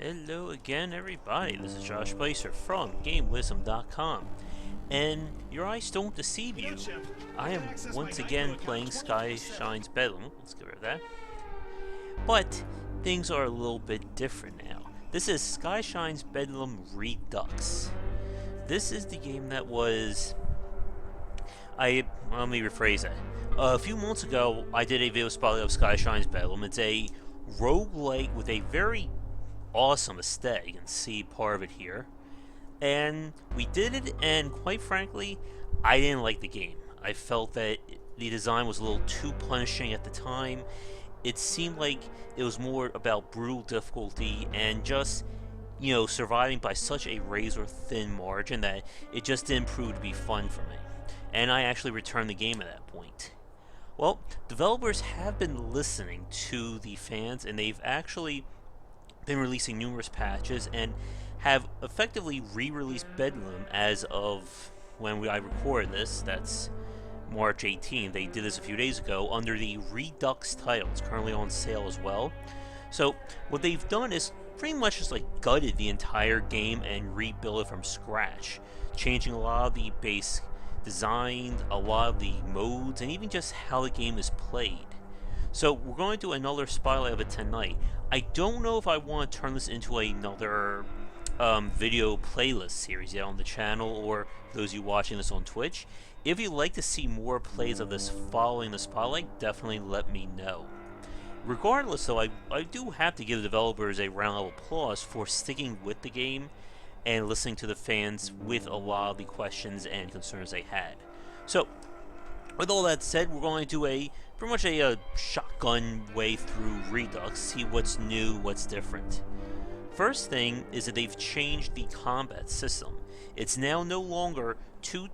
Hello again, everybody. This is Josh Placer from GameWisdom.com. And your eyes don't deceive you. I am once again playing Skyshine's Bedlam. Let's get rid of that. But things are a little bit different now. This is Skyshine's Bedlam Redux. This is the game that was... let me rephrase that. A few months ago, I did a video spotlight of Skyshine's Bedlam. It's a roguelike with a very awesome aesthetic. You can see part of it here. And we did it, and quite frankly, I didn't like the game. I felt that the design was a little too punishing at the time. It seemed like it was more about brutal difficulty and just, surviving by such a razor-thin margin that it just didn't prove to be fun for me. And I actually returned the game at that point. Well, developers have been listening to the fans, and they've actually been releasing numerous patches and have effectively re-released Bedlam as of when I recorded this. That's March 18th. They did this a few days ago under the Redux title. It's currently on sale as well. So what they've done is pretty much just gutted the entire game and rebuilt it from scratch, changing a lot of the base design, a lot of the modes, and even just how the game is played. So we're going to do another spotlight of it tonight. I don't know if I want to turn this into another video playlist series yet on the channel, or those of you watching this on Twitch. If you'd like to see more plays of this following the spotlight, definitely let me know. Regardless though, I do have to give the developers a round of applause for sticking with the game and listening to the fans with a lot of the questions and concerns they had. So, with all that said, we're going to do pretty much a shotgun way through Redux, see what's new, what's different. First thing is that they've changed the combat system. It's now no longer two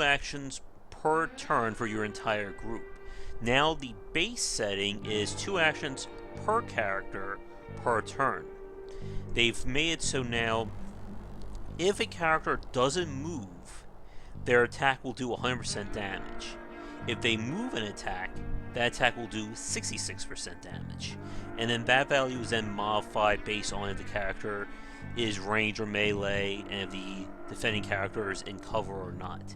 actions per turn for your entire group. Now the base setting is 2 actions per character per turn. They've made it so now, if a character doesn't move, their attack will do 100% damage. If they move an attack, that attack will do 66% damage. And then that value is then modified based on if the character is range or melee, and if the defending character is in cover or not.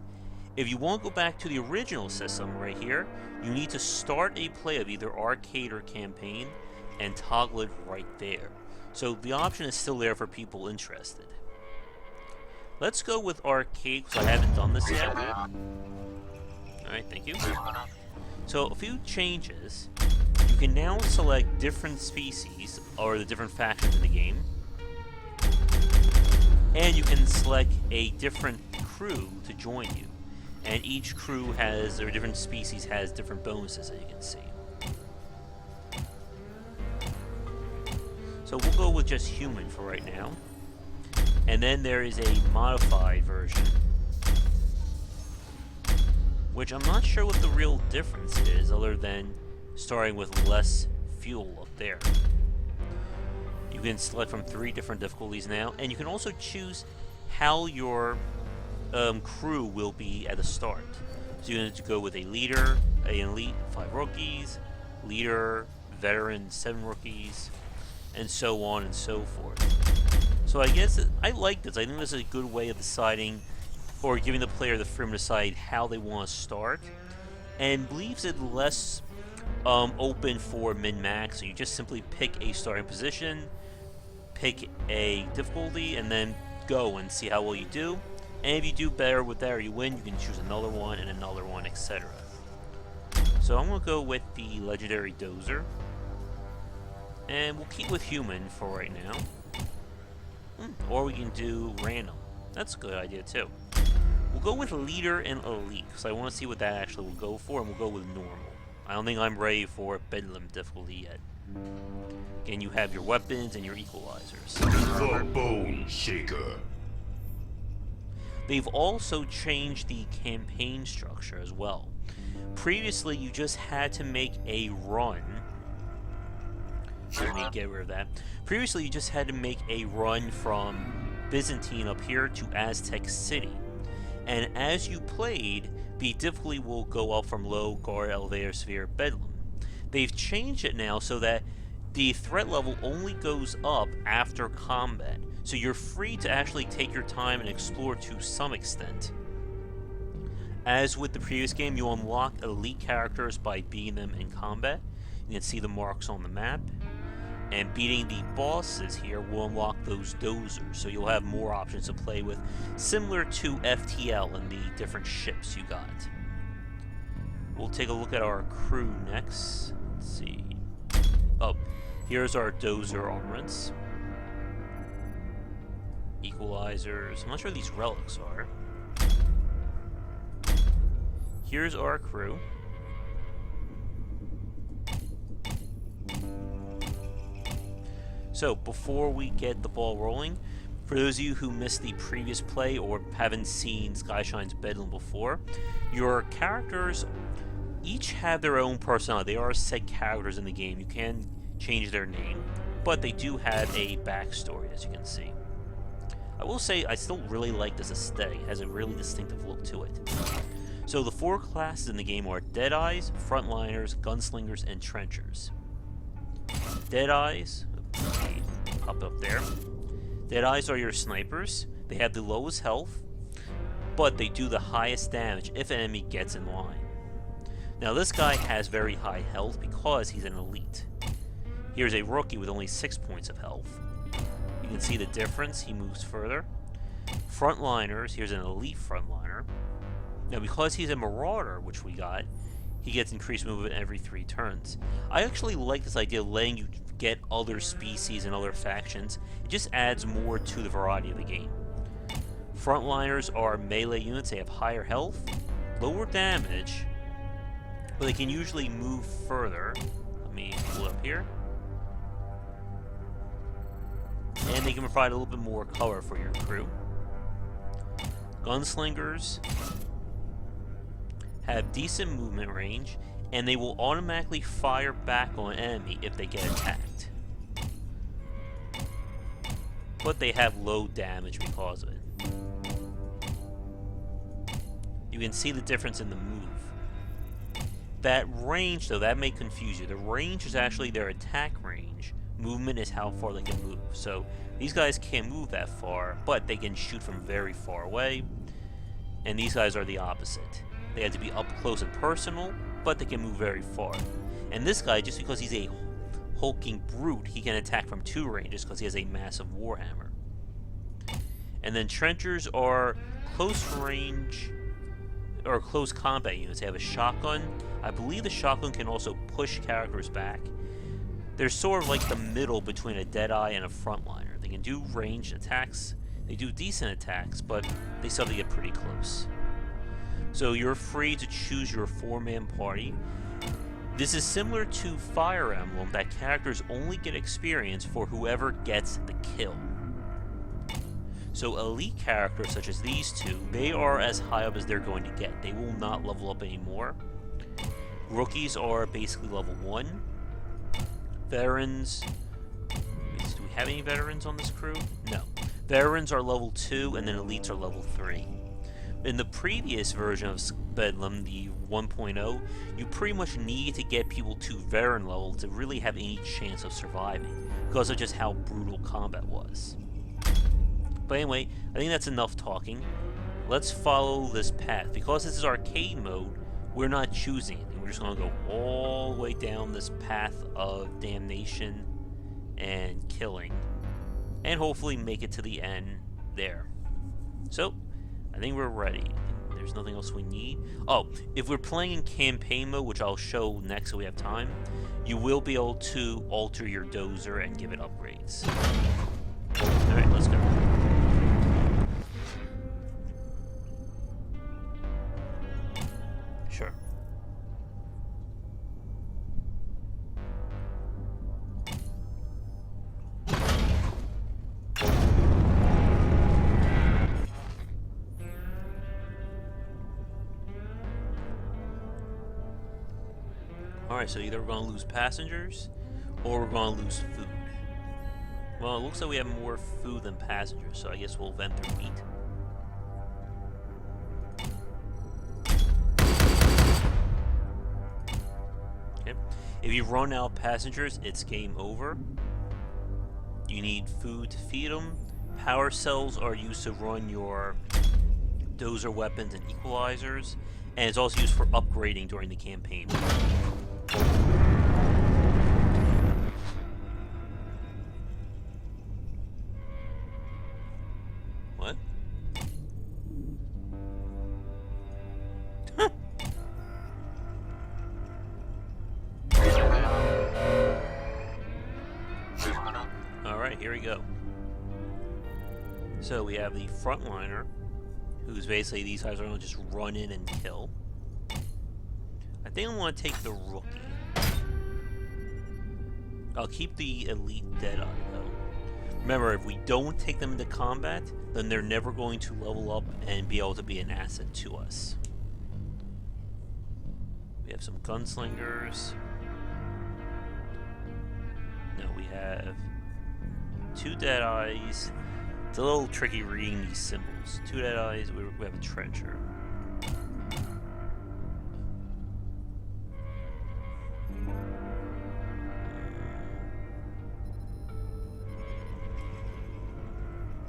If you want to go back to the original system right here, you need to start a play of either arcade or campaign and toggle it right there. So the option is still there for people interested. Let's go with arcade, because I haven't done this yet. Alright, thank you. So a few changes. You can now select different species, or the different factions in the game. And you can select a different crew to join you. And each crew has, or different species has different bonuses, as you can see. So we'll go with just human for right now. And then there is a modified version, which I'm not sure what the real difference is, other than starting with less fuel up there. You can select from 3 different difficulties now, and you can also choose how your crew will be at the start. So you're going to go with a leader, an elite, 5 rookies, leader, veteran, 7 rookies, and so on and so forth. So I guess I like this. I think this is a good way of deciding, or giving the player the freedom to decide how they want to start, and leaves it less open for min-max. So you just simply pick a starting position, pick a difficulty, and then go and see how well you do. And if you do better with that or you win, you can choose another one, etc. So I'm going to go with the legendary dozer, and we'll keep with human for right now. Or we can do random. That's a good idea too. We'll go with leader and elite, because I want to see what that actually will go for, and we'll go with normal. I don't think I'm ready for Bedlam difficulty yet. Again, you have your weapons and your equalizers. The Bone Shaker. They've also changed the campaign structure as well. Previously, you just had to make a run. Let me get rid of that. Previously, you just had to make a run from Byzantine up here to Aztec City. And as you played, the difficulty will go up from low, guard, elevator, sphere, bedlam. They've changed it now so that the threat level only goes up after combat, so you're free to actually take your time and explore to some extent. As with the previous game, you unlock elite characters by beating them in combat. You can see the marks on the map. And beating the bosses here will unlock those dozers, so you'll have more options to play with, similar to FTL and the different ships you got. We'll take a look at our crew next. Let's see. Oh, here's our dozer armaments. Equalizers. I'm not sure what these relics are. Here's our crew. So, before we get the ball rolling, for those of you who missed the previous play or haven't seen Skyshine's Bedlam before, your characters each have their own personality. They are set characters in the game. You can change their name, but they do have a backstory, as you can see. I will say, I still really like this aesthetic. It has a really distinctive look to it. So, the 4 classes in the game are Deadeyes, Frontliners, Gunslingers, and Trenchers. Deadeyes... Up there. Deadeyes are your snipers. They have the lowest health, but they do the highest damage if an enemy gets in line. Now this guy has very high health because he's an elite. Here's a rookie with only 6 points of health. You can see the difference. He moves further. Frontliners. Here's an elite frontliner. Now because he's a marauder, which we got, he gets increased movement every 3 turns. I actually like this idea of letting you get other species and other factions. It just adds more to the variety of the game. Frontliners are melee units. They have higher health, lower damage, but they can usually move further. Let me pull up here. And they can provide a little bit more color for your crew. Gunslingers have decent movement range, and they will automatically fire back on an enemy if they get attacked. But they have low damage because of it. You can see the difference in the move. That range, though, that may confuse you. The range is actually their attack range. Movement is how far they can move. So these guys can't move that far, but they can shoot from very far away. And these guys are the opposite. They have to be up close and personal, but they can move very far. And this guy, just because he's a hulking brute, he can attack from 2 ranges because he has a massive warhammer. And then trenchers are close range or close combat units. They have a shotgun. I believe the shotgun can also push characters back. They're sort of like the middle between a Deadeye and a Frontliner. They can do ranged attacks. They do decent attacks, but they still have to get pretty close. So you're free to choose your 4-man party. This is similar to Fire Emblem, that characters only get experience for whoever gets the kill. So elite characters such as these two, they are as high up as they're going to get. They will not level up anymore. Rookies are basically level 1. Veterans... Do we have any veterans on this crew? No. Veterans are level 2, and then elites are level 3. In the previous version of Bedlam, the 1.0, you pretty much need to get people to veteran level to really have any chance of surviving, because of just how brutal combat was. But anyway, I think that's enough talking. Let's follow this path. Because this is arcade mode, we're not choosing anything. We're just going to go all the way down this path of damnation and killing, and hopefully make it to the end there. So, I think we're ready. There's nothing else we need. Oh, if we're playing in campaign mode, which I'll show next so we have time, you will be able to alter your dozer and give it upgrades. Alright, let's go. Sure. Alright, so either we're going to lose passengers, or we're going to lose food. Well, it looks like we have more food than passengers, so I guess we'll vent through meat. Okay. If you run out of passengers, it's game over. You need food to feed them. Power cells are used to run your dozer weapons and equalizers, and it's also used for upgrading during the campaign. What? Alright, here we go. So we have the frontliner, who's basically these guys are going to just run in and kill. I think I want to take the rookie. I'll keep the elite Deadeye though. Remember, if we don't take them into combat, then they're never going to level up and be able to be an asset to us. We have some gunslingers. No, we have 2 Deadeyes. It's a little tricky reading these symbols. 2 Deadeyes, we have a trencher.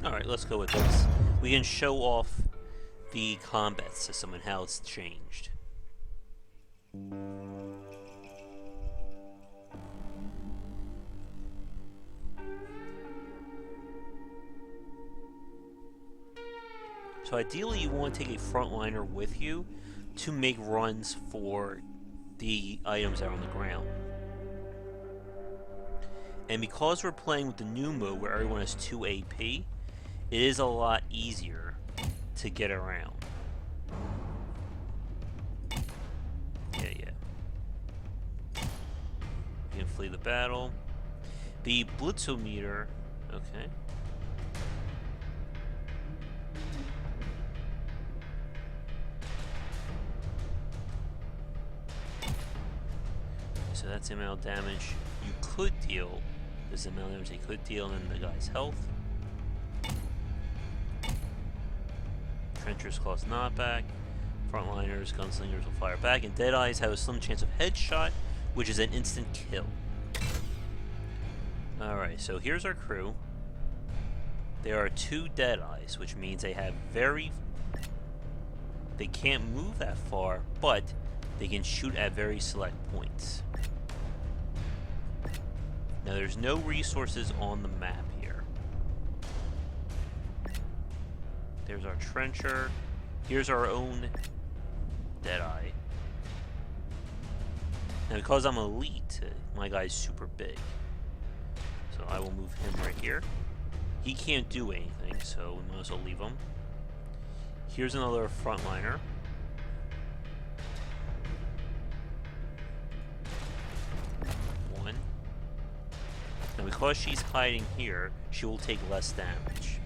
Alright, let's go with this. We can show off the combat system and how it's changed. So ideally you want to take a frontliner with you to make runs for the items that are on the ground. And because we're playing with the new mode where everyone has 2 AP, it is a lot easier to get around. Yeah. You can flee the battle. The blitzometer, okay. So that's the amount of damage you could deal. This is the amount of damage they could deal, and then the guy's health. Trenchers cause knockback. Frontliners, gunslingers will fire back, and Deadeyes have a slim chance of headshot, which is an instant kill. Alright, so here's our crew. There are 2 Deadeyes, which means they have they can't move that far, but they can shoot at very select points. Now there's no resources on the map here. There's our trencher. Here's our own Deadeye. Now because I'm elite, my guy's super big. So I will move him right here. He can't do anything, so we might as well leave him. Here's another frontliner. Now because she's hiding here, she will take less damage.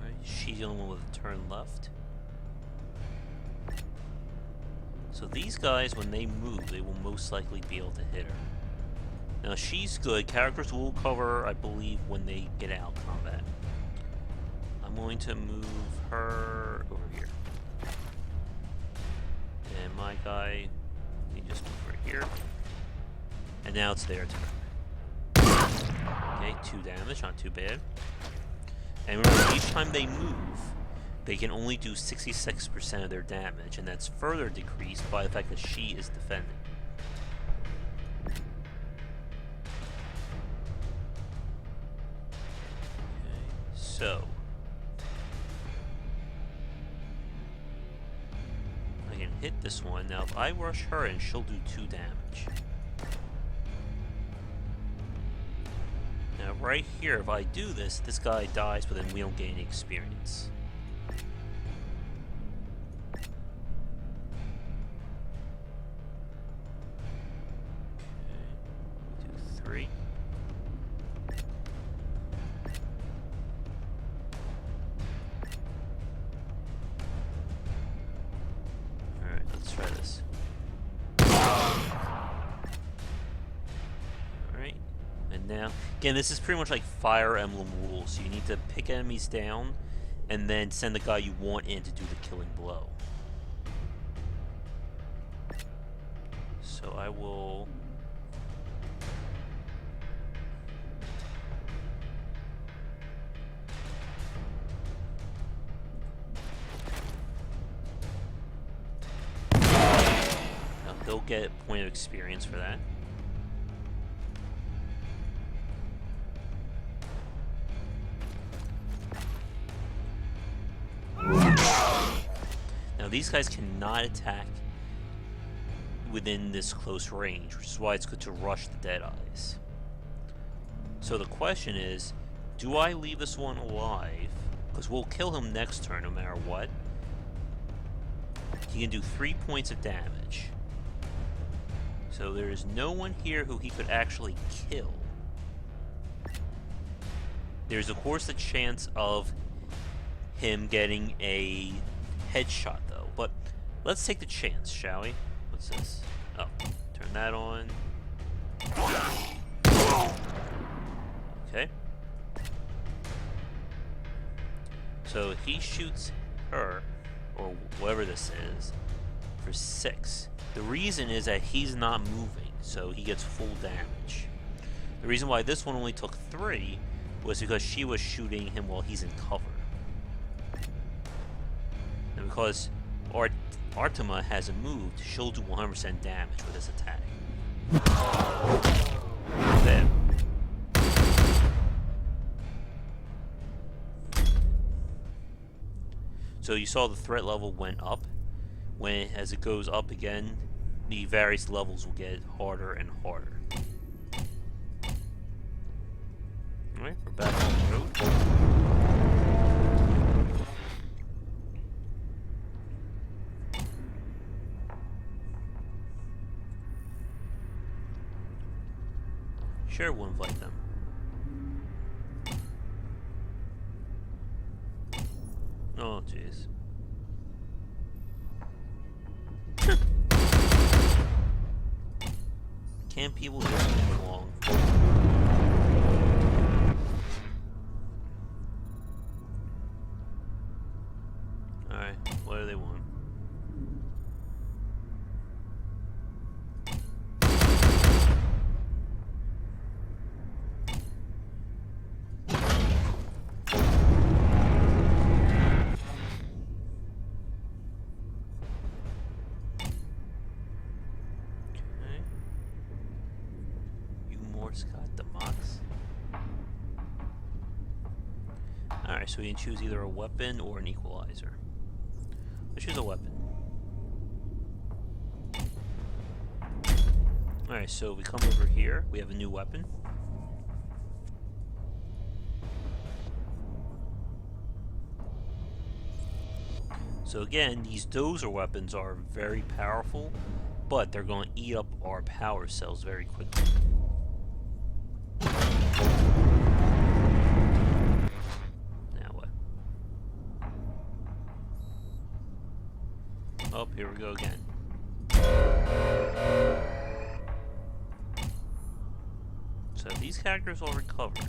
Alright, she's the only one with a turn left. So these guys, when they move, they will most likely be able to hit her. Now she's good. Characters will cover, I believe, when they get out of combat. I'm going to move her over here. And my guy, he just move right here. And now it's their turn. Okay, 2 damage, not too bad. And remember, each time they move, they can only do 66% of their damage, and that's further decreased by the fact that she is defending. So, I can hit this one. Now, if I rush her in, she'll do 2 damage. Now, right here, if I do this, this guy dies, but then we don't gain any experience. Okay, 2, 3. Now, again, this is pretty much like Fire Emblem rules. So you need to pick enemies down, and then send the guy you want in to do the killing blow. So I will... Now, they'll get a point of experience for that. Now these guys cannot attack within this close range, which is why it's good to rush the Deadeyes. So the question is, do I leave this one alive? Because we'll kill him next turn no matter what. He can do 3 points of damage. So there is no one here who he could actually kill. There's of course the chance of him getting a headshot though, but let's take the chance, shall we? What's this? Oh, turn that on. Okay. So he shoots her, or whatever this is, for 6. The reason is that he's not moving, so he gets full damage. The reason why this one only took 3 was because she was shooting him while he's in cover. And because Artima hasn't moved, she'll do 100% damage with this attack. There. So you saw the threat level went up. As it goes up again, the various levels will get harder and harder. Alright, we're back on the road. Sure, we'll invite them. Oh, jeez. Can't people just move along? Alright, what do they want? Scott the Mox. Alright, so we can choose either a weapon or an equalizer. Let's choose a weapon. Alright, so we come over here, we have a new weapon. So again, these dozer weapons are very powerful, but they're going to eat up our power cells very quickly. Oh, here we go again. So these characters all recovered.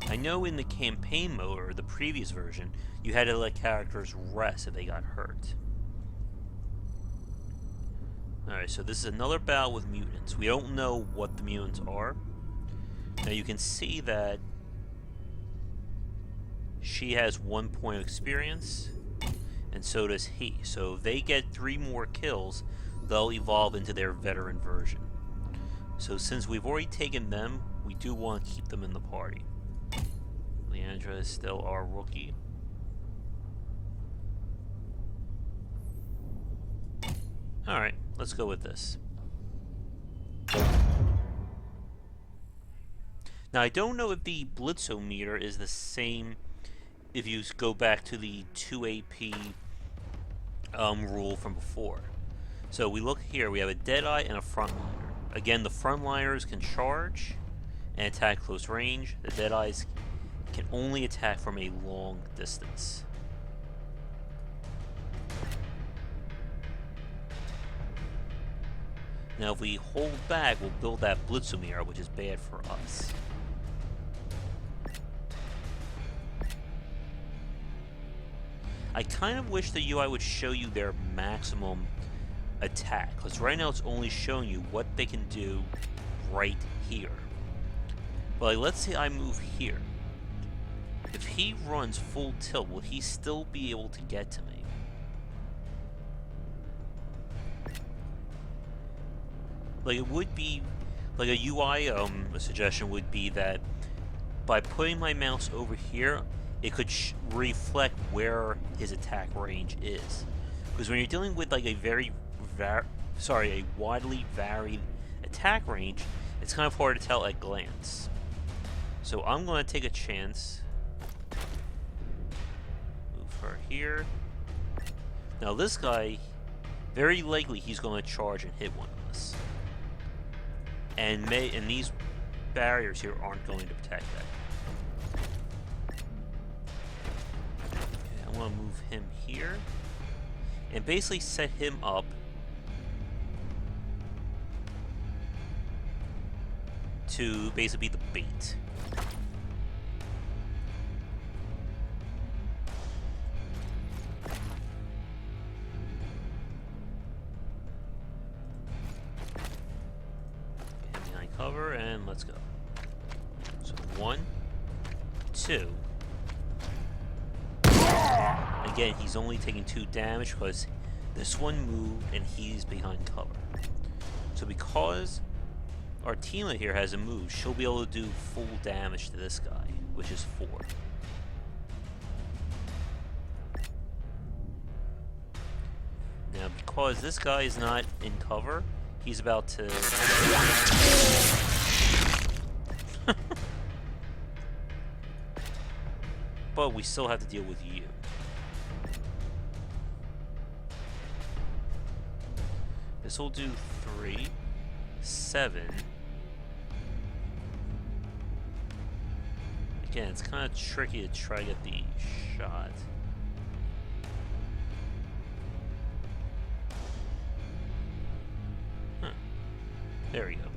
I know in the campaign mode, or the previous version, you had to let characters rest if they got hurt. Alright, so this is another battle with mutants. We don't know what the mutants are. Now you can see that she has 1 point of experience, and so does he. So if they get 3 more kills, they'll evolve into their veteran version. So since we've already taken them, we do want to keep them in the party. Leandra is still our rookie. Alright, let's go with this. Now I don't know if the blitzometer is the same if you go back to the 2 AP rule from before. So we look here, we have a Deadeye and a Frontliner. Again, the Frontliners can charge and attack close range. The Deadeyes can only attack from a long distance. Now if we hold back, we'll build that Blitzumir, which is bad for us. I kind of wish the UI would show you their maximum attack, because right now it's only showing you what they can do right here. But like, let's say I move here. If he runs full tilt, will he still be able to get to me? Like, it would be, like a UI a suggestion would be that by putting my mouse over here, it could reflect where his attack range is. Because when you're dealing with like a a widely varied attack range, it's kind of hard to tell at glance. So I'm going to take a chance. Move her here. Now this guy, very likely he's going to charge and hit one of us. And these barriers here aren't going to protect that. Okay, I want to move him here and basically set him up to basically be the bait. Cover and let's go. So 1, 2. Again, he's only taking 2 damage because this one moved and he's behind cover. So because our teammate here has a move, she'll be able to do full damage to this guy, which is 4. Now because this guy is not in cover, he's about to... But we still have to deal with you. This will do 3, 7. Again, it's kind of tricky to try to get the shot. There we go.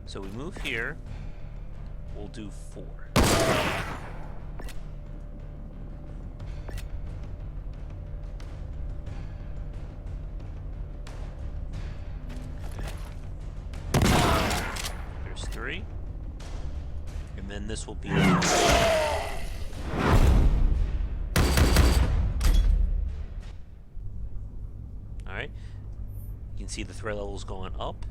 So we move here. We'll do 4. There's 3. And then this will be... Alright. You can see the threat levels going up.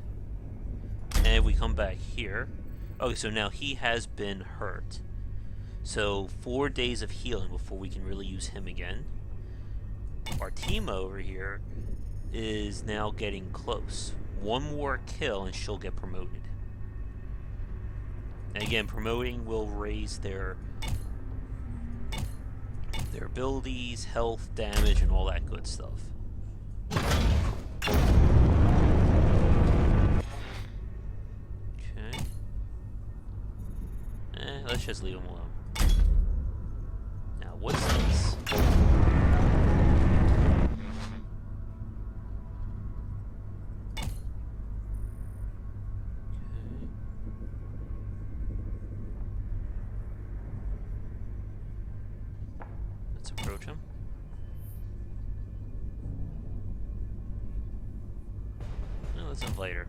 And if we come back here, okay, so now he has been hurt. So 4 days of healing before we can really use him again. Our team over here is now getting close. 1 more kill and she'll get promoted. And again, promoting will raise their abilities, health, damage, and all that good stuff. Let's just leave him alone. Now, what's this? Let's approach him. Now, let's invite her.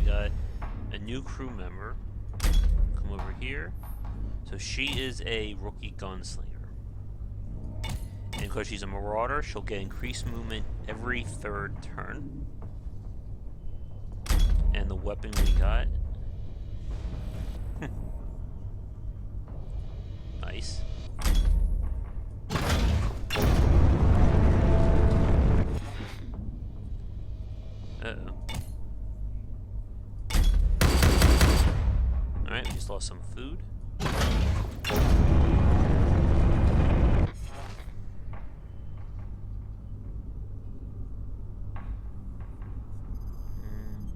Got a new crew member. Come over here. So she is a rookie gunslinger. And because she's a marauder, she'll get increased movement every 3rd turn. And the weapon we got. Nice. Uh-oh. Alright, we just lost some food.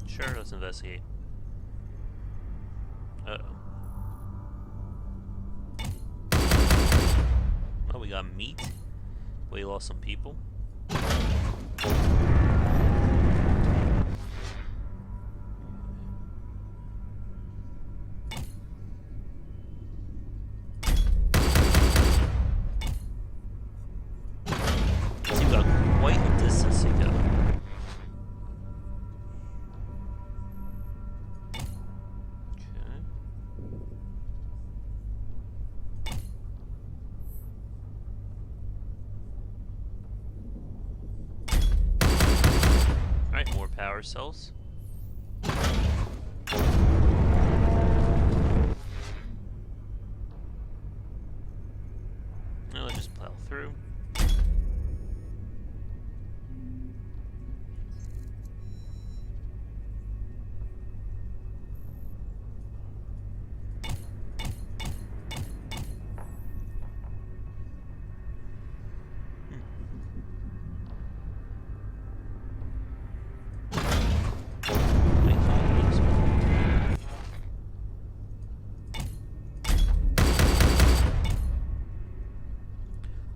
Sure, let's investigate. Uh-oh. Oh, we got meat. We lost some people. We've got quite a distance to go. Alright, more power cells. Now let's just plow through.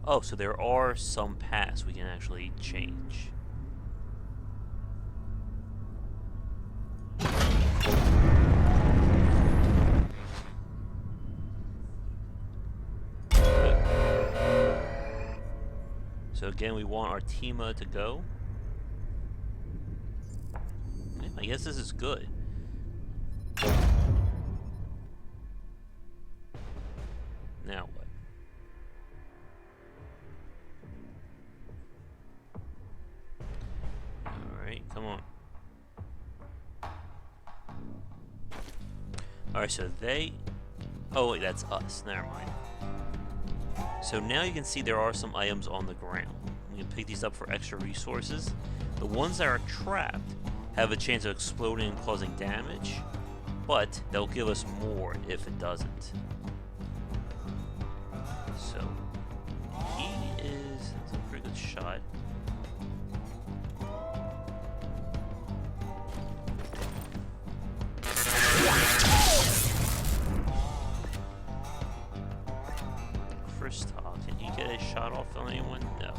Oh, so there are some paths we can actually change. Good. So again, we want our Tima to go. Yeah, I guess this is good. Now what? Come on. Alright, so they... Oh, wait, that's us. Never mind. So now you can see there are some items on the ground. We can pick these up for extra resources. The ones that are trapped have a chance of exploding and causing damage, but they'll give us more if it doesn't. So, he is... That's a pretty good shot. Can you get a shot off on anyone? No.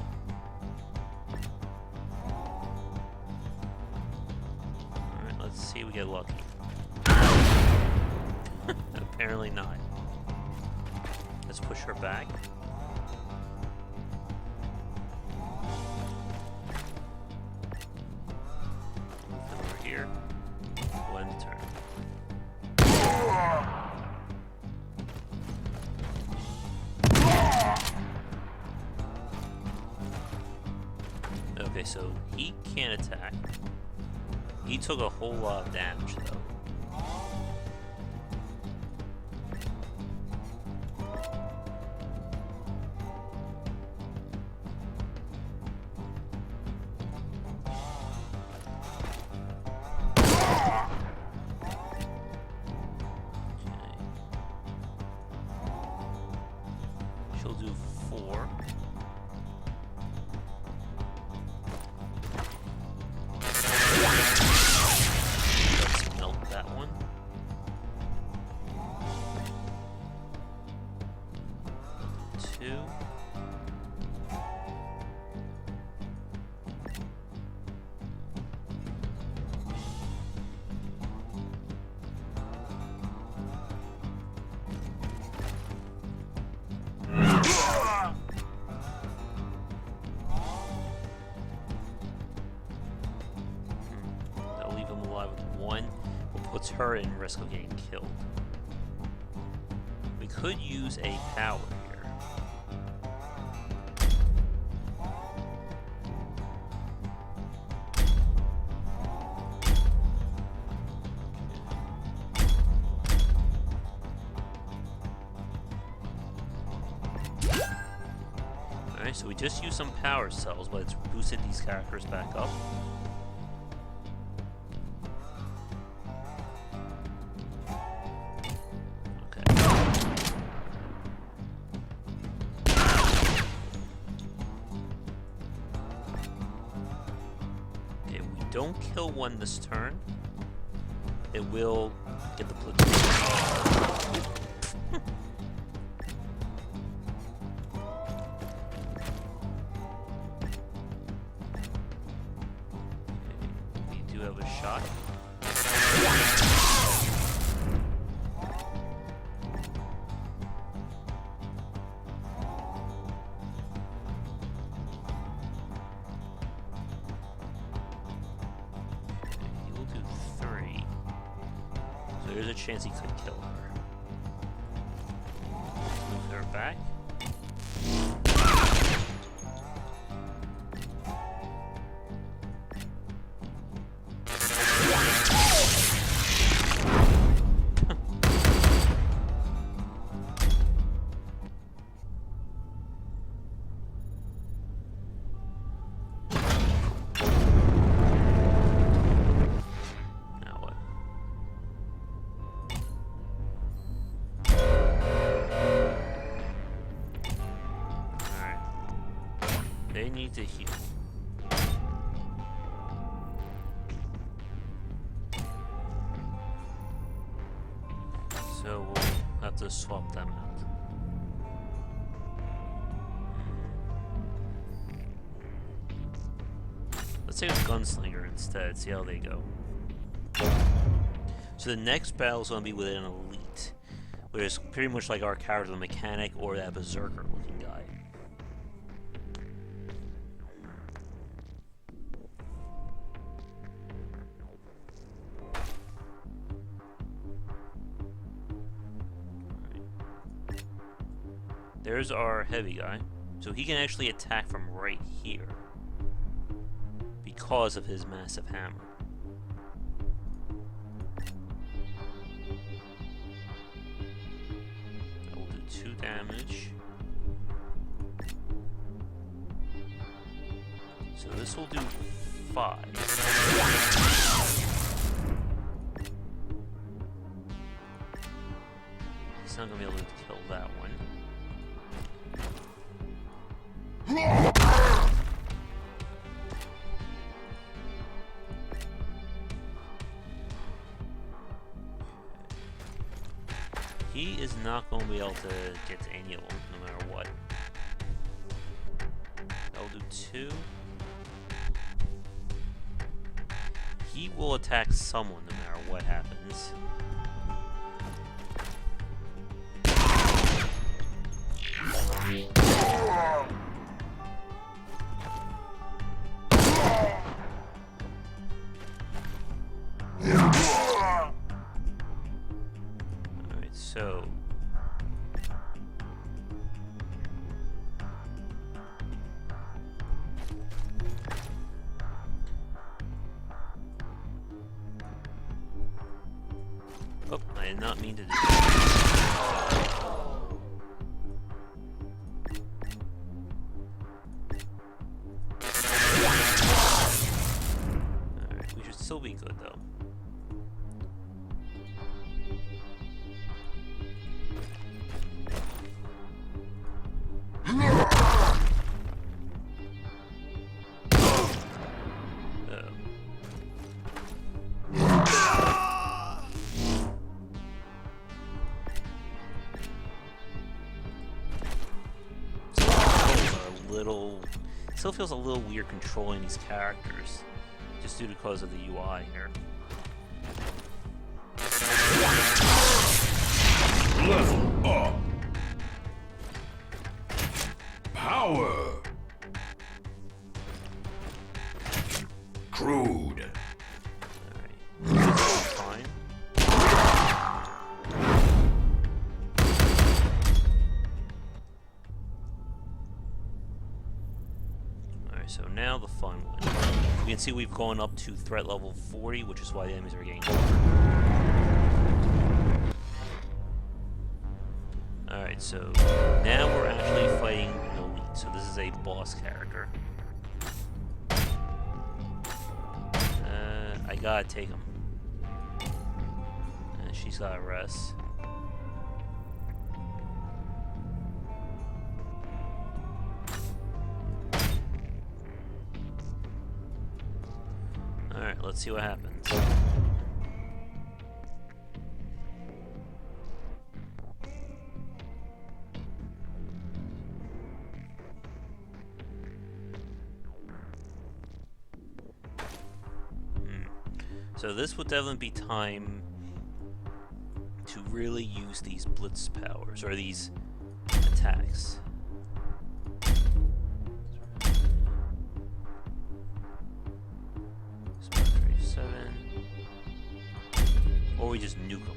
Alright, let's see if we get lucky. Apparently not. Let's push her back. Move them over here. One turn. Okay, so he can't attack. He took a whole lot of damage, though. Okay. She'll do 4. Puts her in risk of getting killed. We could use a power here. Alright, so we just used some power cells, but it's boosted these characters back up. Don't kill one this turn, it will get the platoon. chance he could kill her. Move her back. They need to heal. So we'll have to swap them out. Let's take a gunslinger instead, see how they go. So the next battle is going to be with an elite, which is pretty much like our character, the mechanic, or that berserker looking guy. There's our heavy guy. So he can actually attack from right here because of his massive hammer. That will do 2 damage. So this will do 5. He's not going to be able to kill that one. He is not going to be able to get to any of them, no matter what. That'll do 2. He will attack someone, no matter what happens. Alright, so oh, I did not mean to do that. Alright, we should still be good though. Still feels a little weird controlling these characters, just due to because of the UI here. Level up. Power. Crude. Alright. Fine. So now the fun one. You can see we've gone up to threat level 40, which is why the enemies are getting harder. Alright, so now we're actually fighting an elite. So this is a boss character. I gotta take him. And she's gotta rest. Alright, let's see what happens. So this would definitely be time to really use these blitz powers, or these attacks. Or we just nuke them.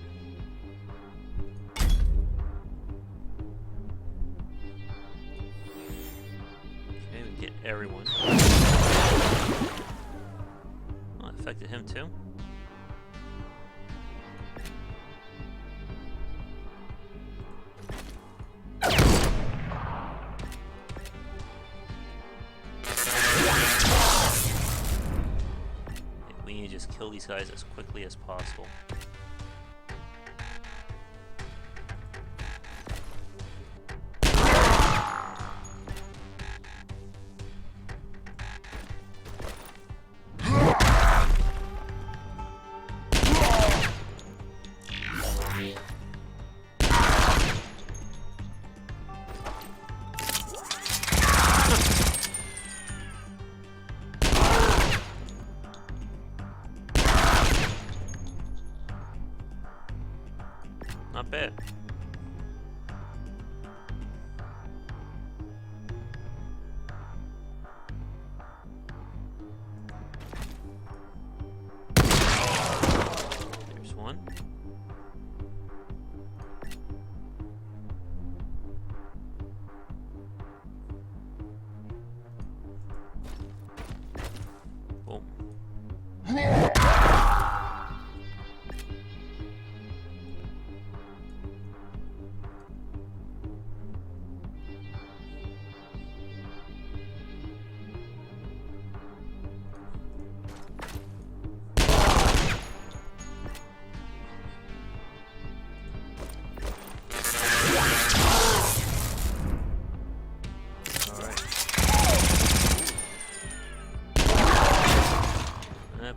everyone. Oh, it affected him too. We need to just kill these guys as quickly as possible. Not bad. There's one. Boom.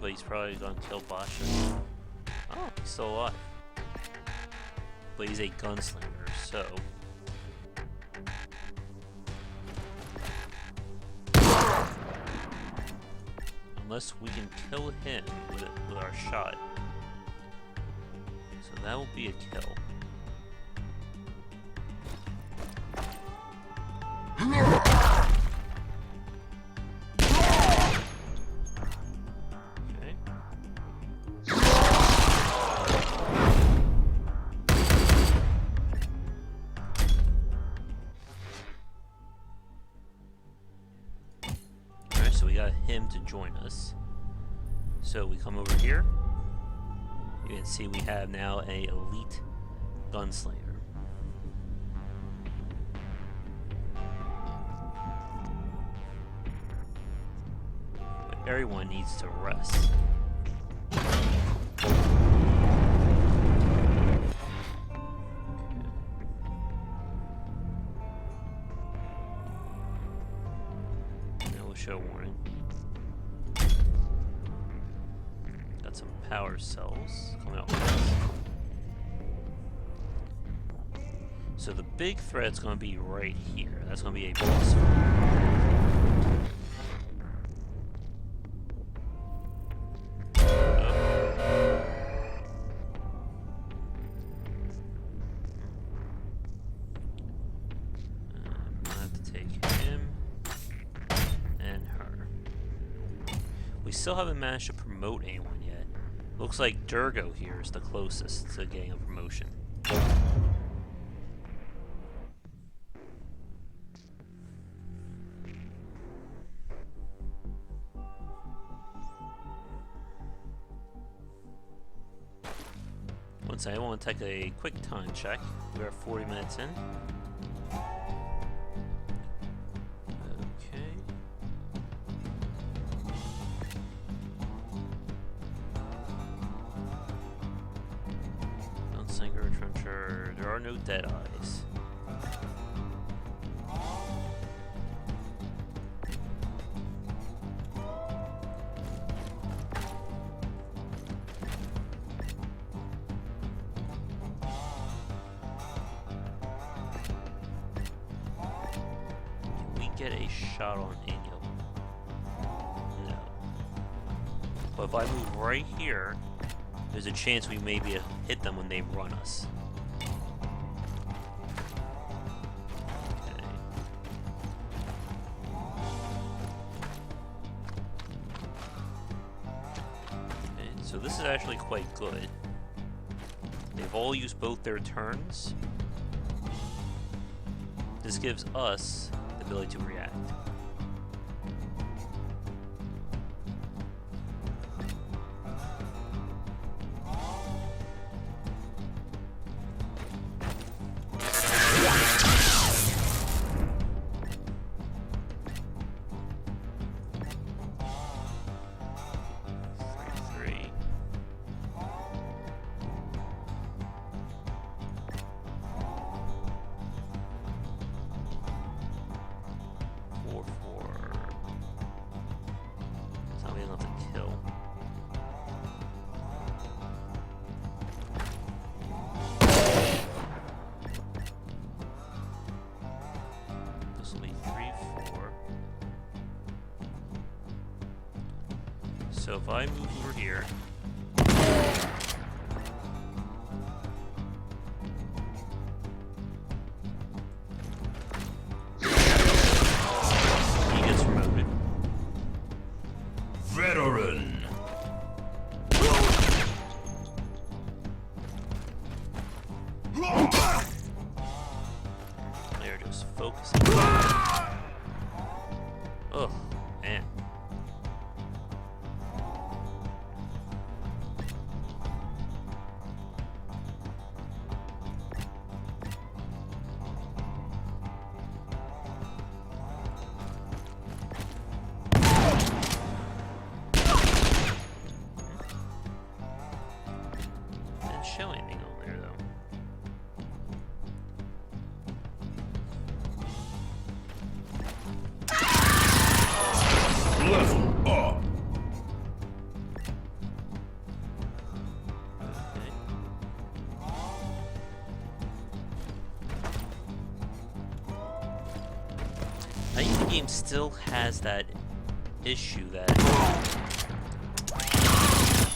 But he's probably gonna kill Basha. Oh, he's still alive. But he's a gunslinger, so... Unless we can kill him with our shot. So that will be a kill. So we got him to join us. So we come over here. You can see we have now an elite gunslinger. But everyone needs to rest. Show warning. Got some power cells coming out with this. So the big threat's going to be right here. That's going to be a boss. Still haven't managed to promote anyone yet. Looks like Durgo here is the closest to getting a promotion. Once I want to take a quick time check. We are 40 minutes in. There are no dead eyes. Can we get a shot on any of them? No. But if I move right here, there's a chance we may be able to hit them when they run us. So this is actually quite good. They've all used both their turns. This gives us the ability to react. So if I move over here... he gets promoted. Veteran. They're just focusing. Oh, man. Didn't show anything on there, though. Level up. Okay. I think the game still has that issue that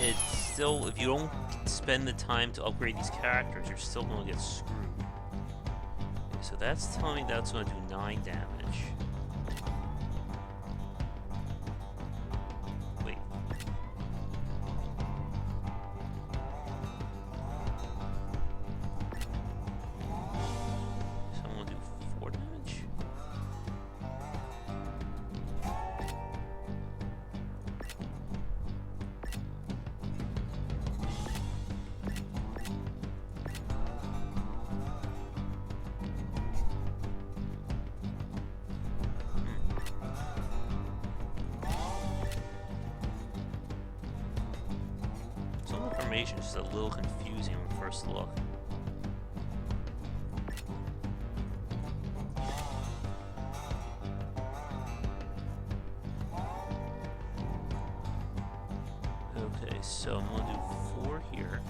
it's still, if you don't spend the time to upgrade these characters, you're still going to get screwed. Okay, so that's telling me that's going to do 9 damage. Wait. So I'm going to do 4 damage? Some information is just a little confusing on first look. Okay, so I'm gonna do 4 here.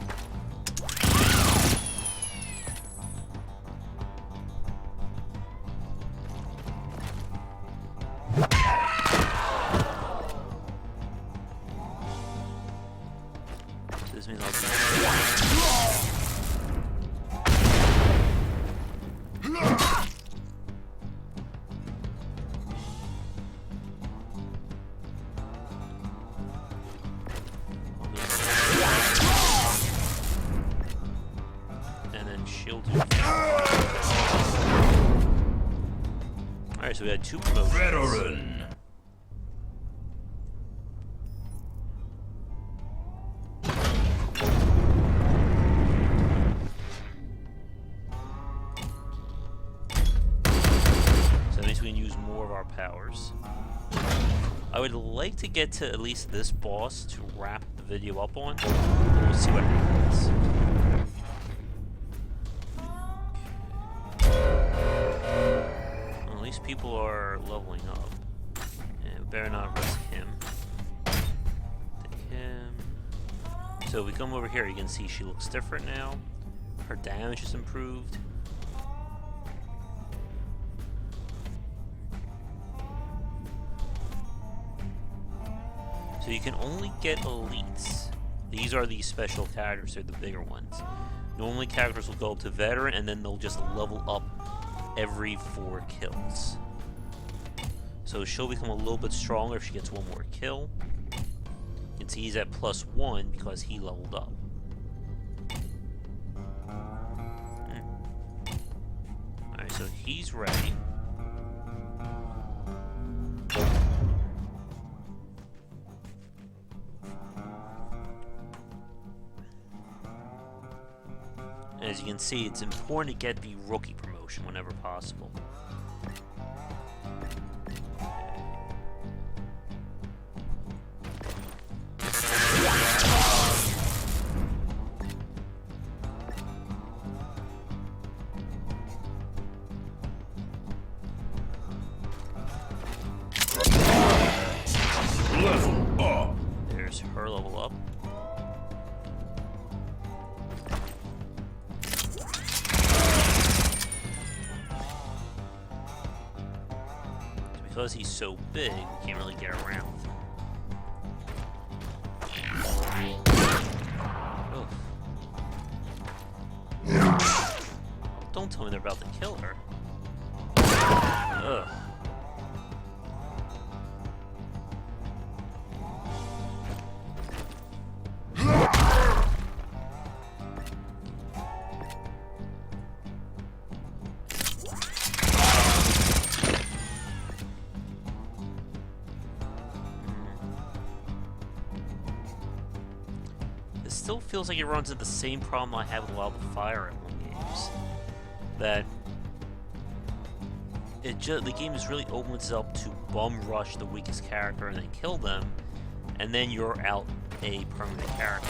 So this means I'll do and then shield. Alright, so we had 2 promotions. Veteran. So that means we can use more of our powers. I would like to get to at least this boss to wrap the video up on. We'll see what happens. Well, at least people are leveling up. And we better not risk him. Take him. So if we come over here, you can see she looks different now. Her damage is improved. So you can only get elites. These are the special characters, they're the bigger ones. Normally characters will go up to veteran and then they'll just level up every 4 kills. So she'll become a little bit stronger if she gets 1 more kill. You can see he's at +1 because he leveled up. Alright, so he's ready. As you can see, it's important to get the rookie promotion whenever possible. Level up. There's her level up. Because he's so big, we can't really get around. Don't tell me they're about to kill her. Ugh. It still feels like it runs into the same problem I had with a lot of the Fire Emblem games. That the game is really opens itself to bum rush the weakest character and then kill them, and then you're out a permanent character.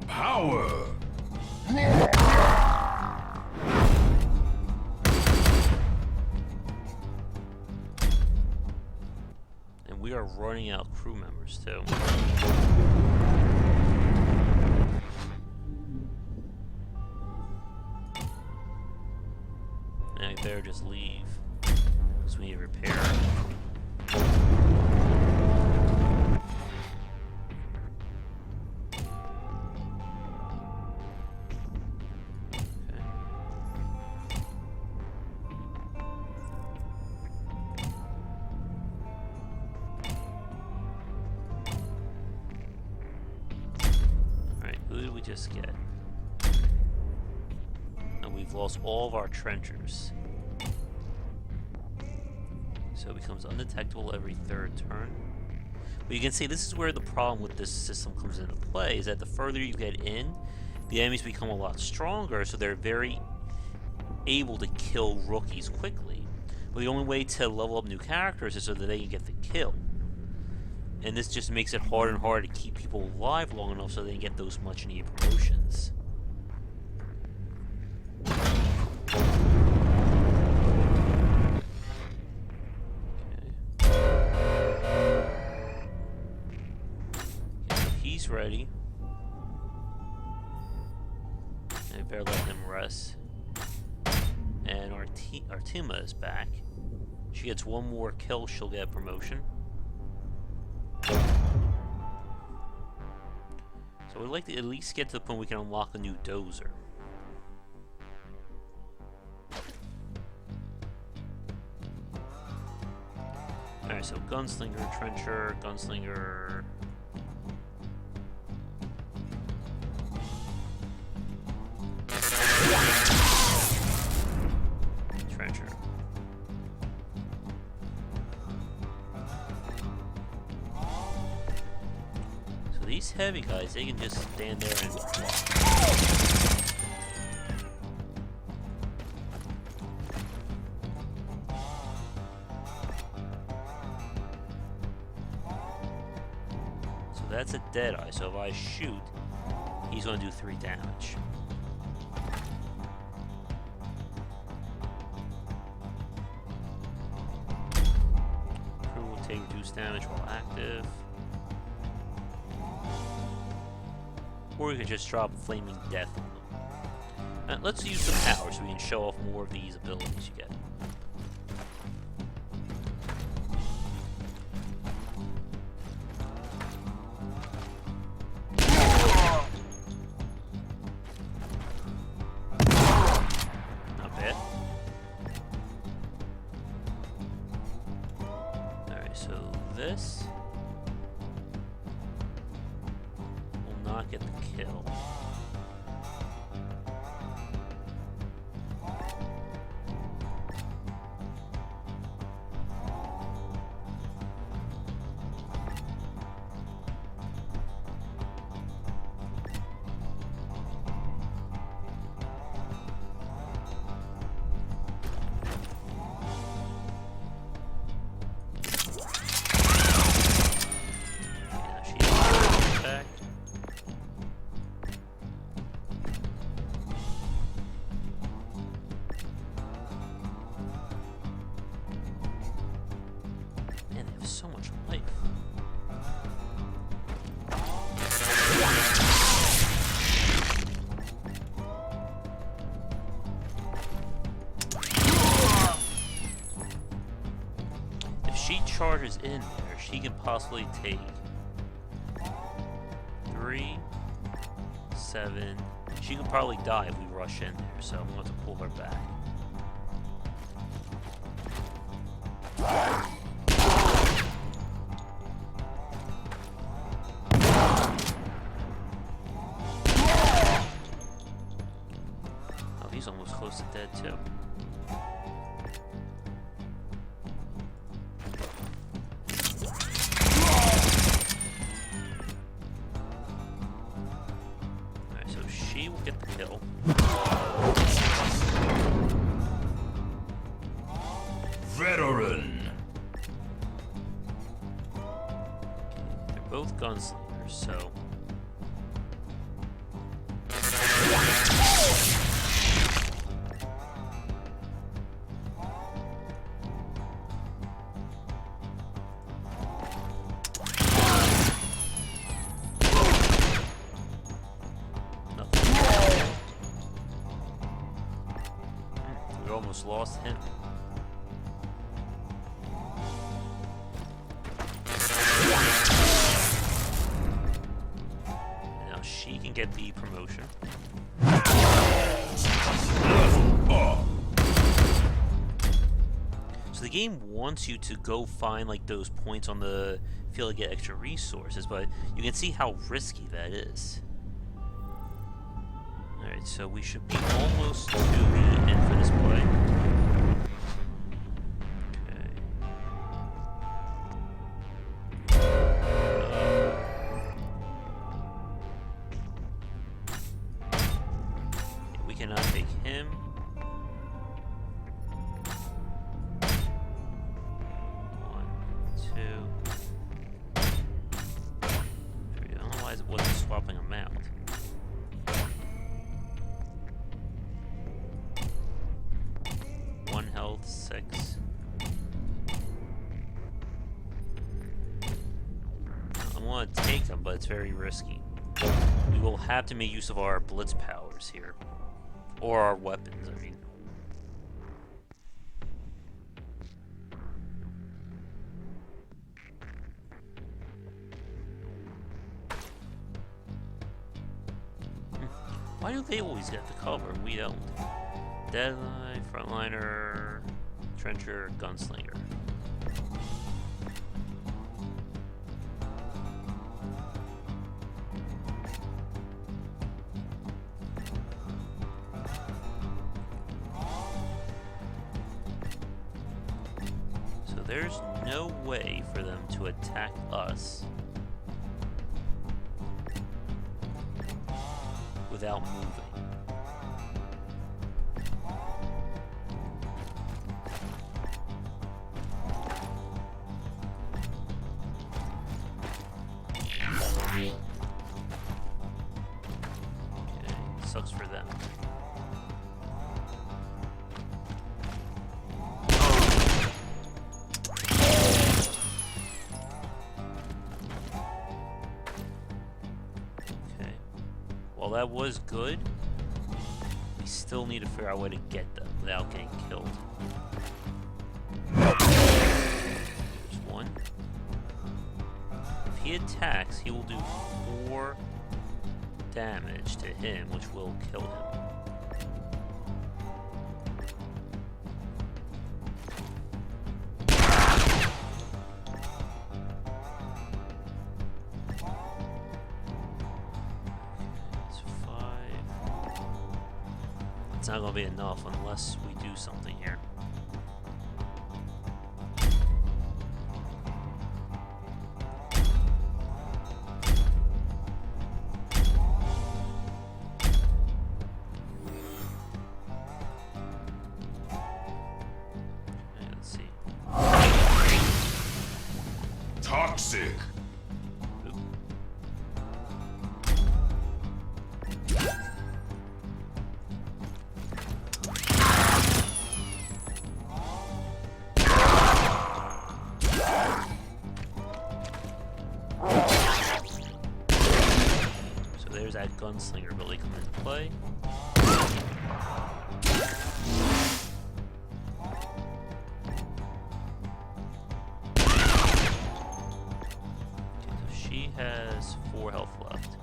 Power. And we are running out crew members too. And I better just leave, because we need to repair. Who did we just get? And we've lost all of our trenchers. So it becomes undetectable every third turn. But you can see this is where the problem with this system comes into play, is that the further you get in, the enemies become a lot stronger, so they're very able to kill rookies quickly. But the only way to level up new characters is so that they can get the kill. And this just makes it harder and harder to keep people alive long enough so they can get those much needed promotions. Okay, he's ready. And I better let him rest. And Artima is back. She gets one more kill, she'll get a promotion. So we'd like to at least get to the point we can unlock a new dozer. Alright, so Gunslinger, Trencher, Gunslinger... Trencher. So these heavy guys, they can just stand there and block. So that's a dead eye, so if I shoot, he's going to do 3 damage. Crew will take reduced damage while active. Or we could just drop Flaming Death on them. Let's use some power so we can show off more of these abilities you get. Not bad. Alright, so this will not get the kill. so much life. If she charges in there, she can possibly take 3, 7. She can probably die if we rush in there, so I'm going to pull her back. Oh, he's almost close to dead too. Alright, so she will get the kill. Veteran. They're both gunslingers, so... We almost lost him. Now she can get the promotion. Level up. So the game wants you to go find like those points on the field to get extra resources, but you can see how risky that is. Alright, so we should be almost to the end for this play. We cannot take him. One, two. There we go. I don't know why it wasn't swapping them out. One health, 6. I want to take them, but it's very risky. We will have to make use of our blitz powers here. Or our weapons, I mean. Why do they always get the cover and we don't? Deadline, frontliner, trencher, gunslinger. So there's no way for them to attack us without moving. Okay, sucks for them. Okay. While that was good, we still need to figure out a way to get them without getting killed. There's one. If he attacks, he will do 4 damage to him, which will kill him. It's 5. It's not going to be enough unless we do something here. Toxic. gunslinger ability come into play. Okay, so she has 4 health left.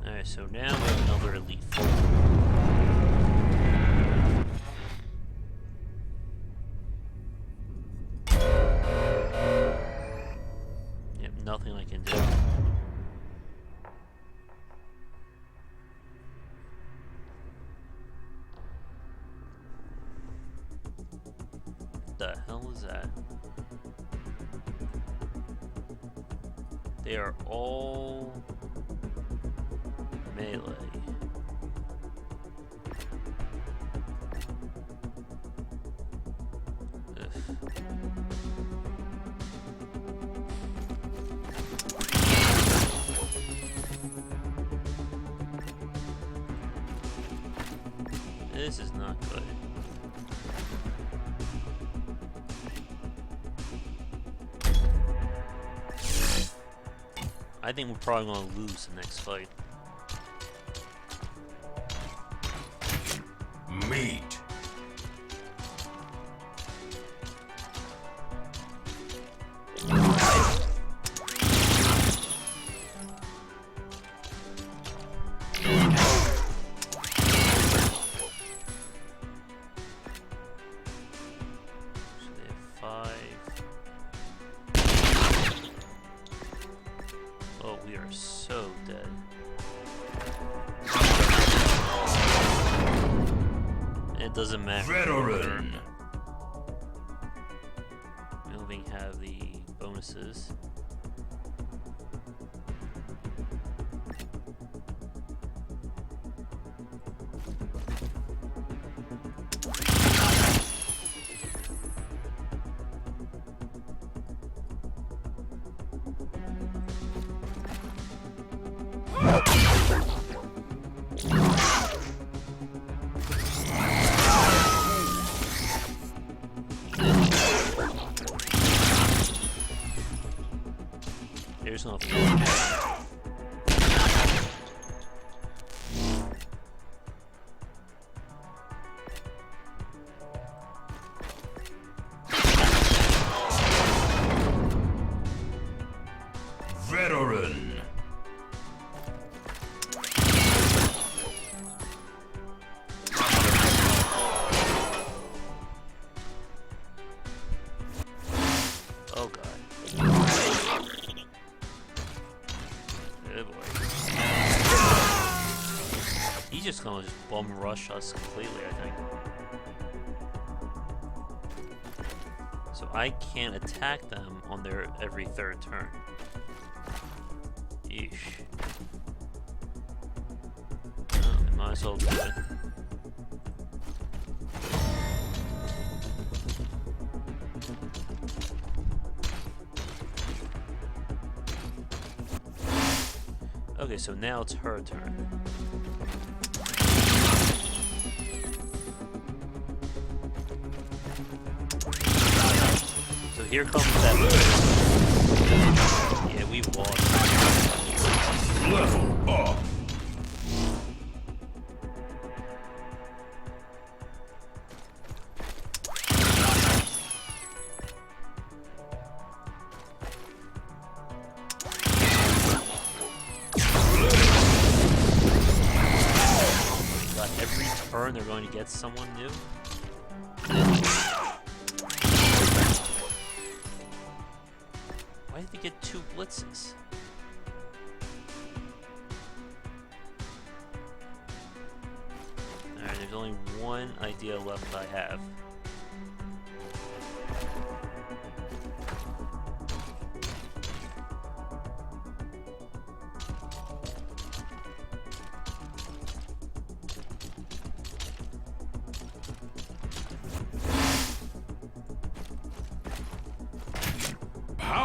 Alright, so now we have another elite four. Yep, nothing I can do. What the hell is that? They are all melee. This is not good. I think we're probably going to lose the next fight. Meat. Oh, we are so dead. It doesn't matter. Veteran. Moving have the bonuses. There's no Veteran. Oh god. Good boy. He's just gonna bum rush us completely, I think. So I can't attack them on their every third turn. Yeesh. Well, I might as well do it. Okay, so now it's her turn. So here comes that. Yeah, we lost. Level up. Every turn they're going to get someone new. Why did they get 2 blitzes? Alright, there's only one idea left I have.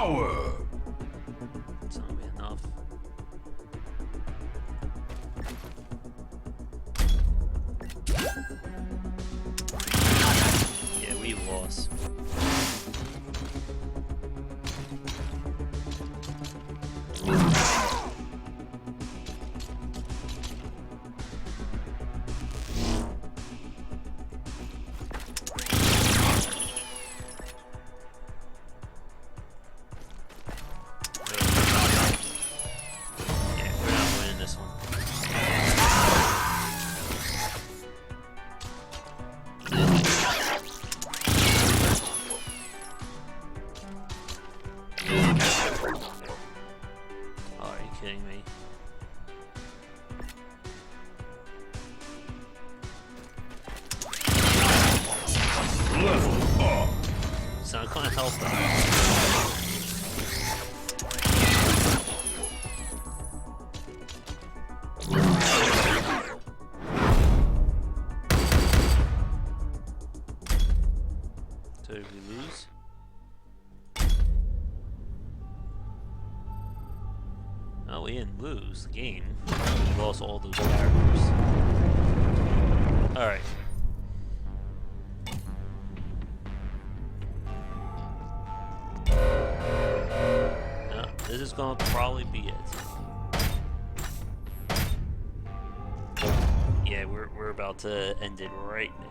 power. It's not gonna be enough. Yeah, we lost. Yeah, we're not winning this one. Oh, are you kidding me? Level up. It's not gonna help them. So did we lose? Oh, we didn't lose the game. We lost all those characters. Alright. No, this is gonna probably be it. Yeah, we're about to end it right now.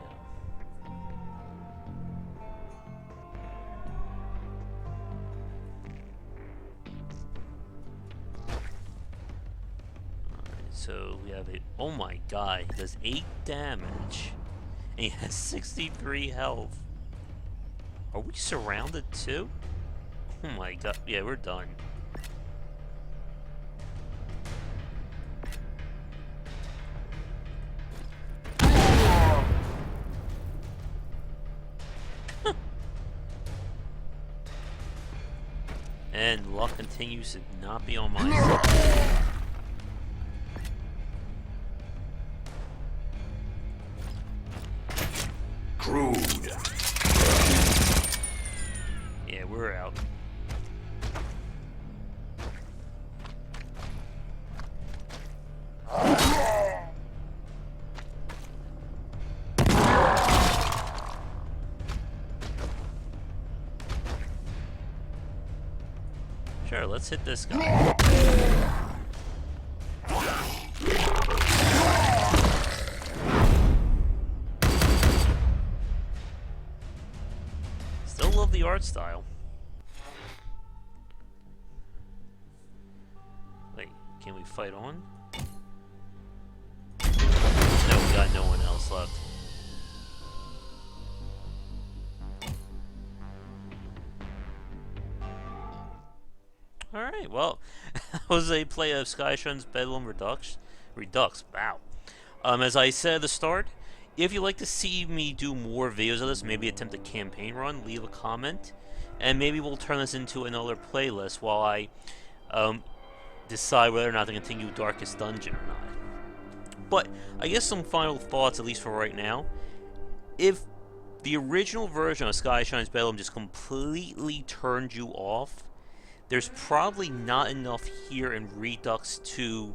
So we have a, oh my god, he does 8 damage, and he has 63 health. Are we surrounded too? Oh my god, yeah, we're done. And luck continues to not be on my side. Crude. Yeah, we're out. Sure, let's hit this guy. Still love the art style. Wait, can we fight on? No, we got no one else left. Alright, well, that was a play of Skyshine's Bedlam Redux. Wow. As I said at the start, if you'd like to see me do more videos of this, maybe attempt a campaign run, leave a comment, and maybe we'll turn this into another playlist while I decide whether or not to continue Darkest Dungeon or not. But I guess some final thoughts, at least for right now. If the original version of Skyshine's Bedlam just completely turned you off, there's probably not enough here in Redux to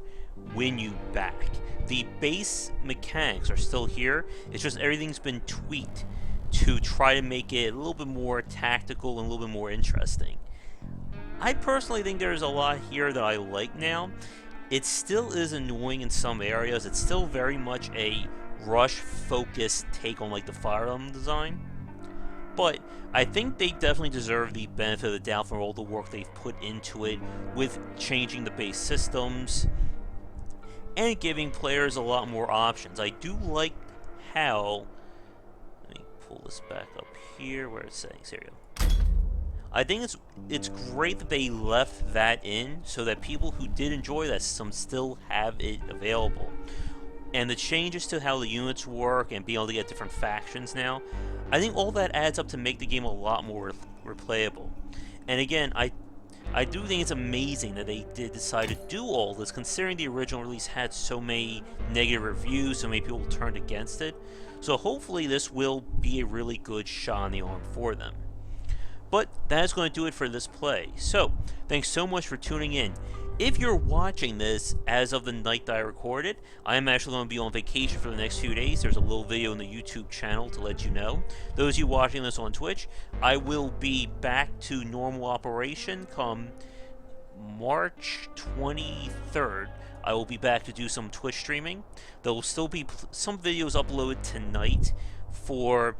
win you back. The base mechanics are still here, it's just everything's been tweaked to try to make it a little bit more tactical and a little bit more interesting. I personally think there's a lot here that I like now. It still is annoying in some areas, it's still very much a rush-focused take on like the Fire Emblem design. But I think they definitely deserve the benefit of the doubt for all the work they've put into it with changing the base systems and giving players a lot more options. I do like how, let me pull this back up here where it's settings. Here we go. I think it's great that they left that in so that people who did enjoy that system still have it available. And the changes to how the units work and being able to get different factions now, I think all that adds up to make the game a lot more replayable. And again, I do think it's amazing that they did decide to do all this, considering the original release had so many negative reviews, so many people turned against it. So hopefully this will be a really good shot in the arm for them. But that's going to do it for this play. So, thanks so much for tuning in. If you're watching this as of the night that I recorded, I am actually going to be on vacation for the next few days. There's a little video on the YouTube channel to let you know. Those of you watching this on Twitch, I will be back to normal operation come March 23rd. I will be back to do some Twitch streaming. There will still be some videos uploaded tonight for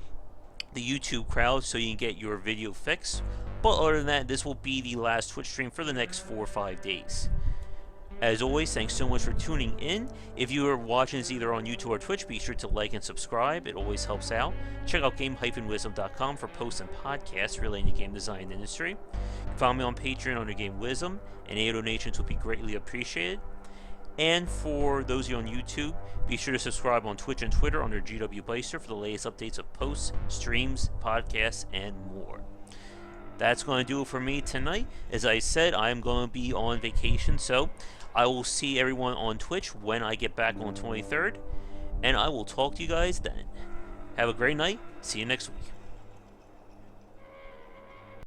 the YouTube crowd so you can get your video fix. But other than that, this will be the last Twitch stream for the next 4 or 5 days. As always, thanks so much for tuning in. If you are watching this either on YouTube or Twitch, be sure to like and subscribe. It always helps out. Check out game-wisdom.com for posts and podcasts relating to game design industry. You can follow me on Patreon under Game Wisdom, and any donations would be greatly appreciated. And for those of you on YouTube, be sure to subscribe on Twitch and Twitter under GW Beister for the latest updates of posts, streams, podcasts, and more. That's going to do it for me tonight. As I said, I am going to be on vacation, so I will see everyone on Twitch when I get back on 23rd, and I will talk to you guys then. Have a great night. See you next week.